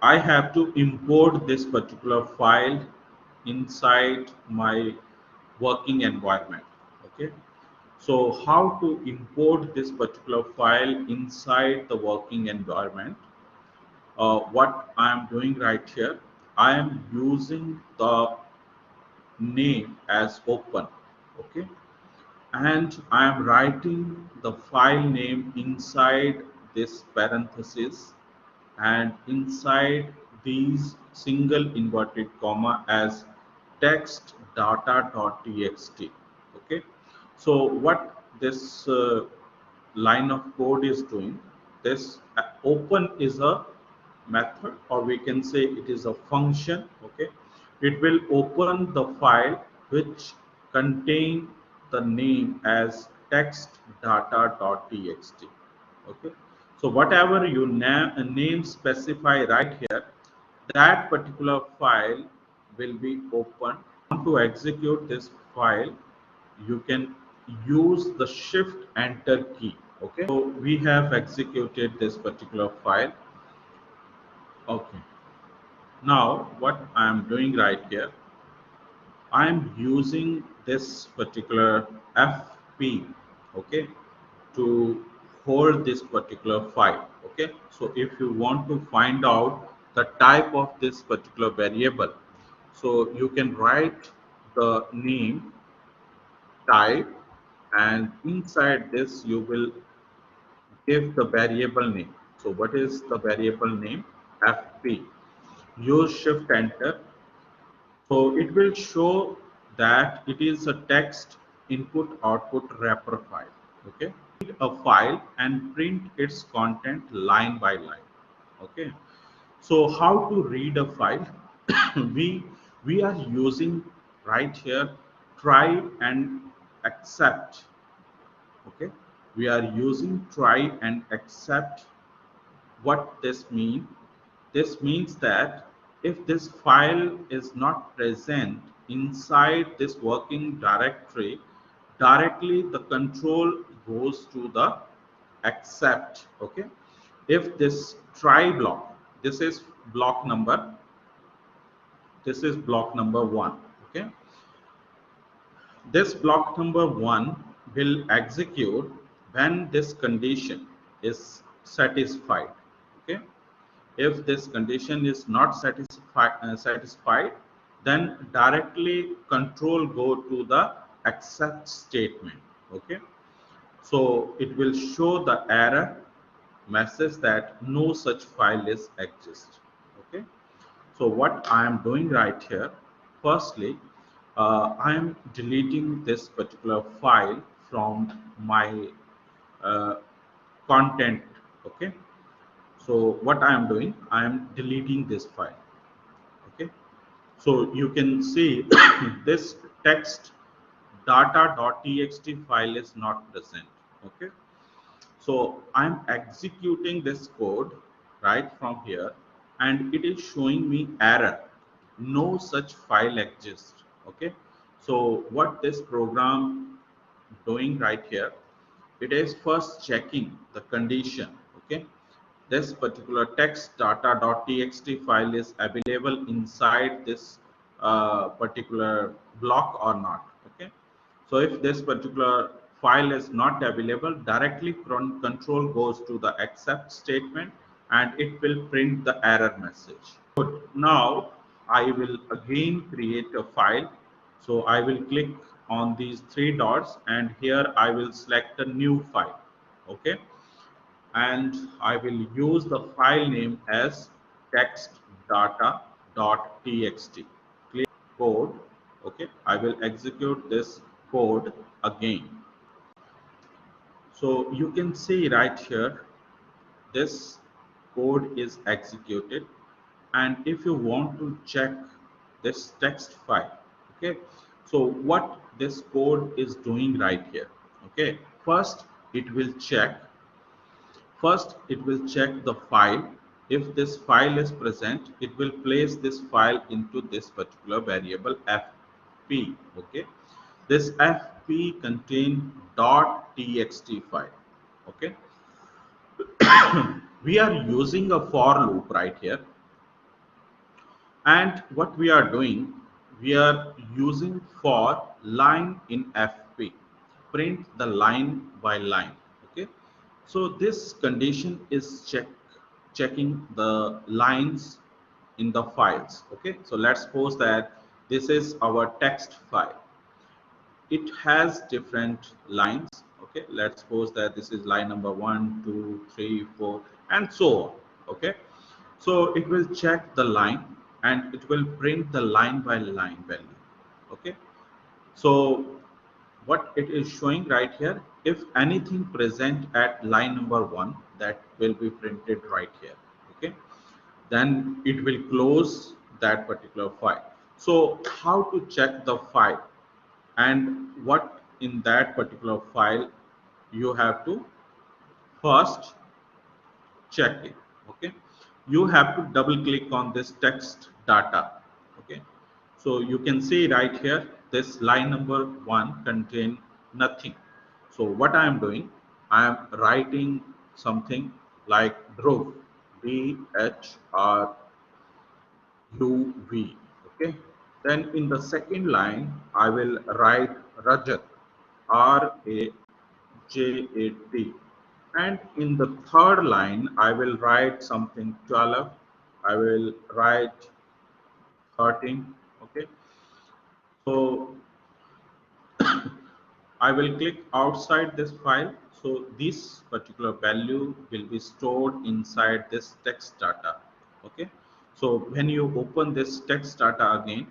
I have to import this particular file inside my working environment. Okay, so how to import this particular file inside the working environment? What I am doing right here, I am using the name as open. Okay, and I am writing the file name inside this parenthesis and inside these single inverted comma as text data.txt. Okay, so what this line of code is doing, this open is a method, or we can say it is a function. Okay, it will open the file which contain the name as text data.txt. Okay, so whatever you name specify right here, that particular file will be opened. To execute this file, you can use the shift enter key. Okay, so we have executed this particular file. Okay, now what I am doing right here, I am using this particular fp, okay, to hold this particular file. Okay, so if you want to find out the type of this particular variable, so you can write the name type, and inside this you will give the variable name. So what is the variable name? Fp. Use shift enter. So it will show that it is a text input output wrapper file. Okay, a file and print its content line by line. Okay, so how to read a file? we we are using right here try and accept. Okay, we are using try and accept. What this means? This means that if this file is not present inside this working directory, directly the control goes to the accept. Okay, if this try block, this is block number, this is block number 1. Okay, this block number 1 will execute when this condition is satisfied. Okay, if this condition is not satisfied, then directly control go to the accept statement. Okay, so it will show the error message that no such file is exist. Okay, so what I am doing right here, firstly, I am deleting this particular file from my uh, content. Okay, so what I am doing, I am deleting this file. Okay, so you can see this text data.txt file is not present. Okay, so I'm executing this code right from here, and it is showing me error, no such file exists. Okay, so what this program doing right here, it is first checking the condition. Okay, this particular text data.txt file is available inside this particular block or not. Okay, so if this particular file is not available, directly control goes to the accept statement, and it will print the error message. Good. Now I will again create a file. So I will click on these three dots, and here I will select a new file. Okay, and I will use the file name as textdata.txt. Click code. Okay, I will execute this code again. So you can see right here, this code is executed, and if you want to check this text file, okay, so what this code is doing right here, okay, first it will check. First, it will check the file. If this file is present, it will place this file into this particular variable fp. Okay, this fp contain .txt file. Okay, we are using a for loop right here. And what we are doing, we are using for line in FP, print the line by line. Okay, so this condition is checking the lines in the files. Okay, so let's suppose that this is our text file. It has different lines. Okay, let's suppose that this is line number 1, 2, 3, 4, and so on. Okay, so it will check the line and it will print the line by line value. Okay, so what it is showing right here, if anything present at line number 1, that will be printed right here. Okay, then it will close that particular file. So how to check the file and what in that particular file, you have to first check it. Okay, you have to double click on this text data. Okay, so you can see right here this line number 1 contain nothing. So what I am doing, I am writing something like Dhruv, DHRUV. Okay, then in the second line I will write Rajat, RAJAT, and in the third line I will write something 12, I will write 13. Okay, so I will click outside this file. So this particular value will be stored inside this text data. Okay, so when you open this text data again,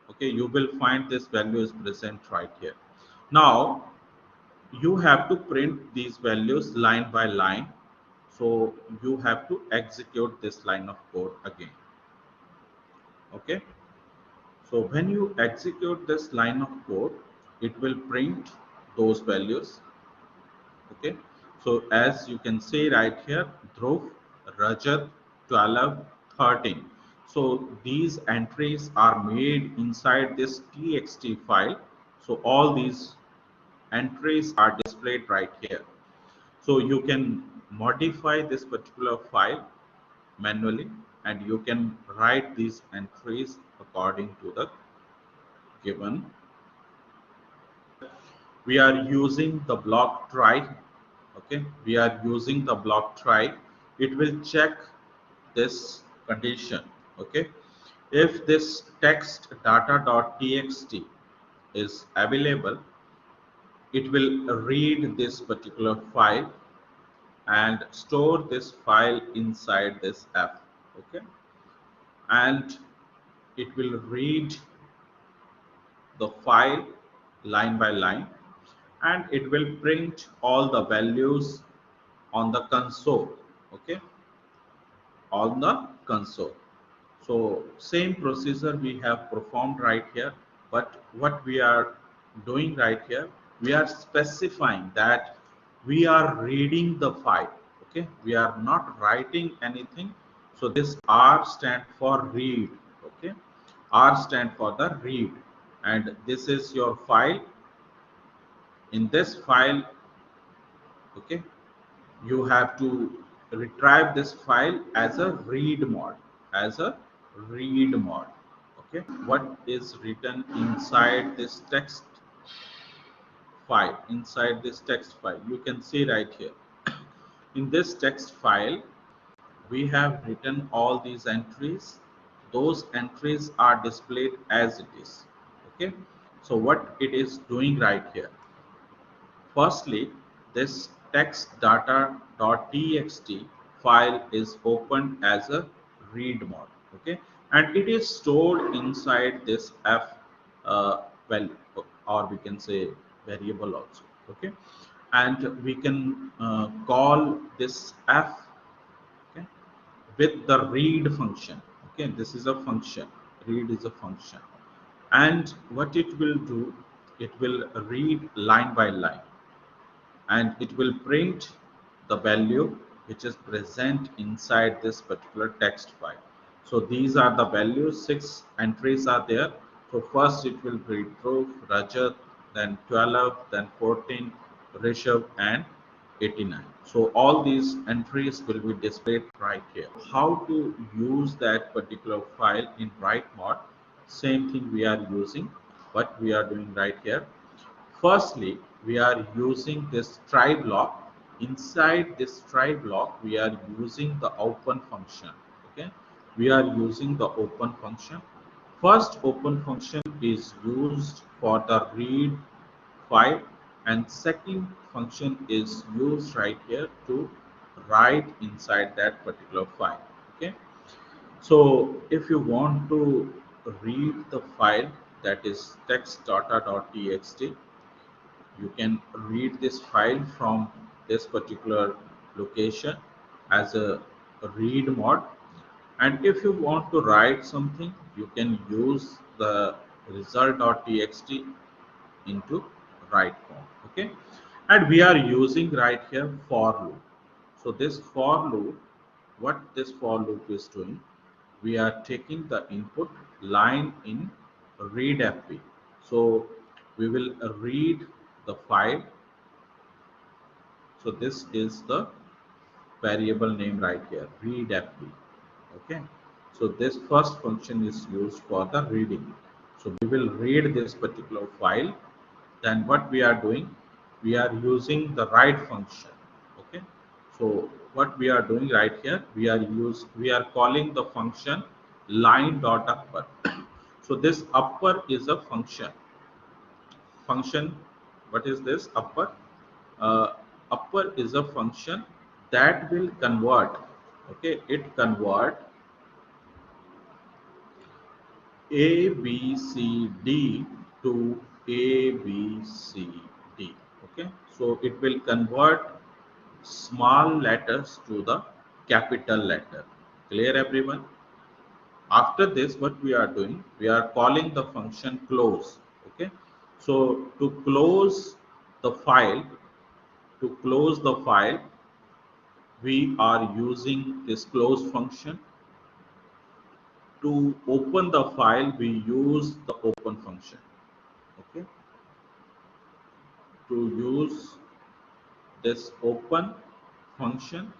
okay, you will find this value is present right here. Now you have to print these values line by line. So you have to execute this line of code again. Okay, so when you execute this line of code, it will print those values. Okay, so as you can see right here, Dhruv, Rajat, 12, 13. So these entries are made inside this txt file. So all these entries are displayed right here. So you can modify this particular file manually and you can write these entries according to the given. We are using the block try. Okay, we are using the block try. It will check this condition. Okay, if this text data.txt is available, it will read this particular file and store this file inside this f. Okay, and it will read the file line by line and it will print all the values on the console. Okay, on the console. So same procedure we have performed right here, but what we are doing right here, we are specifying that we are reading the file. Okay, we are not writing anything. So this R stand for read. Okay, R stand for the read, and this is your file. In this file, okay, you have to retrieve this file as a read mode, as a read mode. Okay, what is written inside this text file, inside this text file, you can see right here. In this text file we have written all these entries. Those entries are displayed as it is. Okay, so what it is doing right here, firstly, this text data.txt file is opened as a read mode. Okay, and it is stored inside this f value, or we can say variable also. Okay, and we can call this f, okay, with the read function. Okay, this is a function. Read is a function, and what it will do, it will read line by line and it will print the value which is present inside this particular text file. So these are the values, 6 entries are there. So first it will read Dhruv, Rajat, then 12, then 14, Rishabh and 89. So all these entries will be displayed right here. How to use that particular file in write mode? Same thing we are using, what we are doing right here. Firstly, we are using this try block. Inside this try block, we are using the open function. Okay, we are using the open function. First open function is used for the read file, and second function is used right here to write inside that particular file. Okay, so if you want to read the file, that is text.txt, you can read this file from this particular location as a read mode. And if you want to write something, you can use the result.txt into write form. Okay, and we are using right here for loop. So this for loop, what this for loop is doing, we are taking the input line in readfp. So we will read the file. So this is the variable name right here, readfp. Okay, so this first function is used for the reading. So we will read this particular file. Then what we are doing, we are using the write function. Okay, so what we are doing right here, we are calling the function line dot upper. So this upper is a function. What is this upper? uh, Upper is a function that will convert. Okay, it convert a b c d to a b c d. Okay, so it will convert small letters to the capital letter. Clear everyone? After this, what we are doing, we are calling the function close. Okay, so to close the file, we are using this close function. To open the file, we use the open function. Okay, to use this open function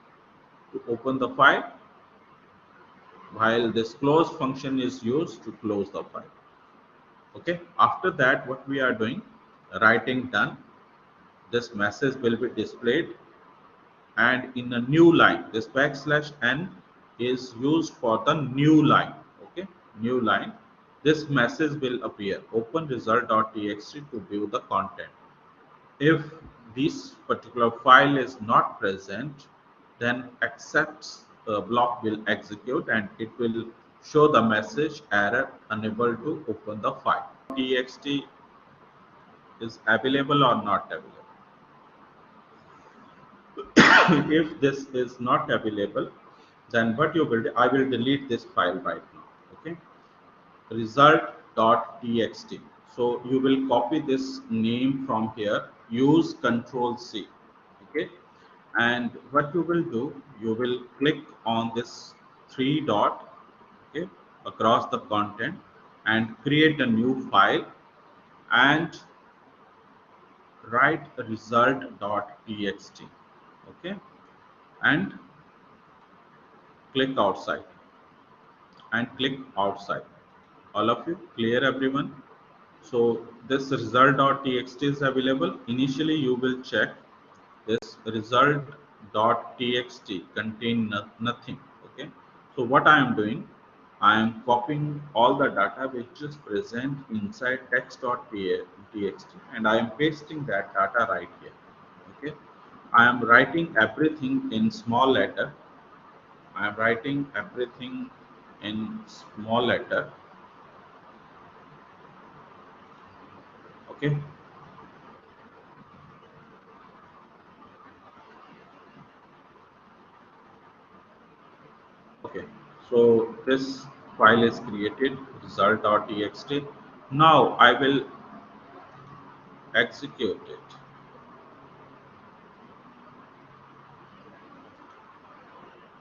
to open the file, while this close function is used to close the file. Okay, after that, what we are doing, writing done, this message will be displayed, and in a new line, this backslash n is used for the new line. Okay, new line, this message will appear, open result.txt to view the content. If this particular file is not present, then accepts block will execute and it will show the message error, unable to open the file. Txt is available or not available. If this is not available, then what you will do, I will delete this file right now. Okay, result.txt. So you will copy this name from here, use Control C. Okay, and what you will do, you will click on this three dot, okay, across the content, and create a new file and write result.txt. Okay, and click outside and click outside. All of you clear everyone? So this result.txt is available. Initially you will check this result.txt contain nothing. Okay, so what I am doing, I am copying all the data which is present inside text.txt and I am pasting that data right here. Okay, I am writing everything in small letter. I am writing everything in small letter. Okay, okay, so this file is created, result.txt. Now I will execute it.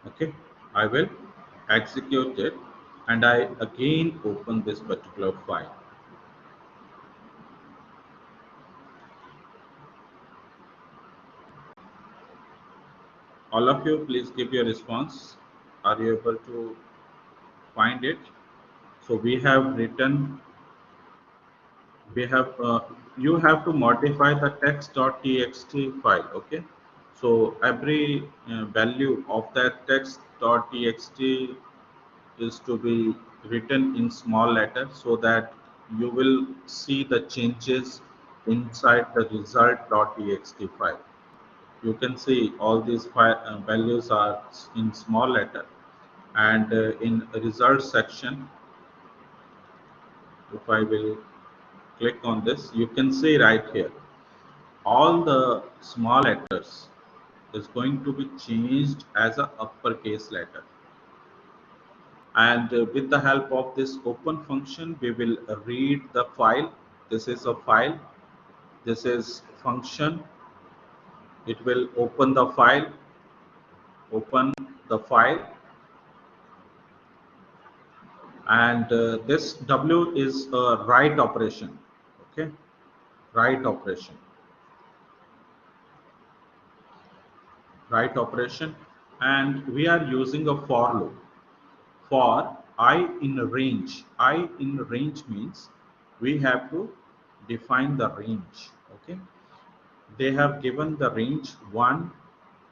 Okay, I will execute it and I again open this particular file. All of you, please give your response. Are you able to find it? So we have written, you have to modify the text.txt file. Okay. So every value of that text.txt is to be written in small letters so that you will see the changes inside the result.txt file. You can see all these values are in small letter, and in result section, if I will click on this, you can see right here all the small letters is going to be changed as a uppercase letter. And with the help of this open function, we will read the file. This is a file, this is function. It will open the file, and this W is a write operation. Okay, write operation, write operation. And we are using a for loop for I in range. I in range means we have to define the range. Okay, they have given the range 1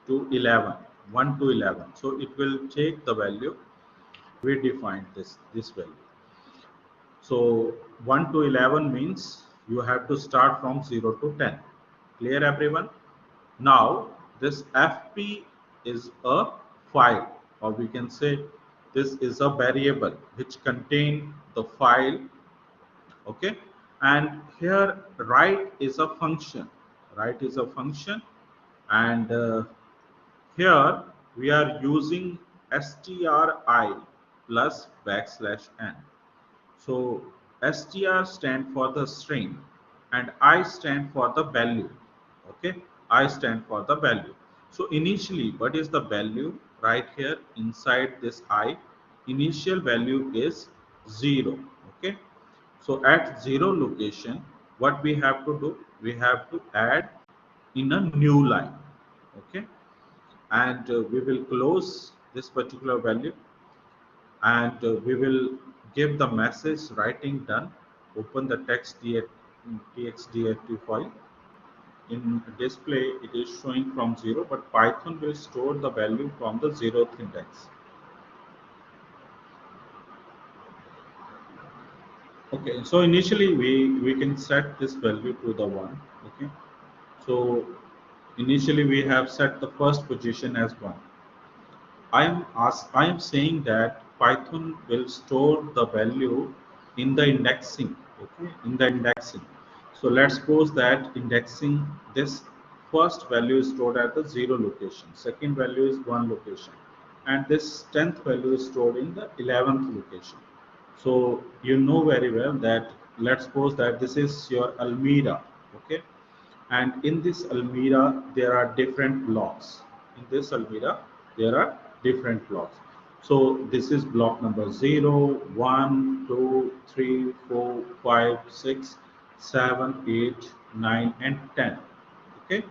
to 11, 1 to 11. So it will take the value. We defined this value. So 1 to 11 means you have to start from 0 to 10. Clear everyone? Now this FP is a file, or we can say this is a variable which contain the file. Okay, and here write is a function. Write is a function, and here we are using stri plus backslash n. So str stand for the string and I stand for the value. Okay, I stand for the value. So initially, what is the value? Right here inside this I, initial value is 0. Okay, so at 0 location, what we have to do? We have to add in a new line. Okay, and we will close this particular value, and we will give the message writing done. Open the txt file. In display it is showing from 0, but Python will store the value from the 0th index. Okay, so initially we can set this value to the 1. Okay, so initially we have set the first position as 1. I am saying that Python will store the value in the indexing. Okay, in the indexing. So let's suppose that indexing, this first value is stored at the 0 location, second value is 1 location, and this 10th value is stored in the 11th location. So you know very well that, let's suppose that this is your Almira. Okay, and in this Almira there are different blocks. In this Almira there are different blocks. So this is block number 0, 1, 2, 3, 4, 5, 6, 7, 8, 9, and 10. Okay,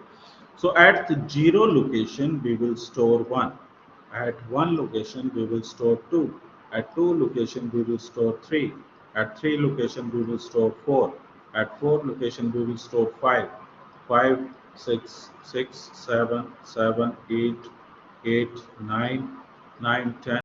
so at the 0 location we will store 1. At 1 location we will store 2. At 2 location we will store 3. At 3 location we will store 4. At 4 location we will store 5. 5, 6, 6, 7, 7, 8, 8, 9, 9, 10.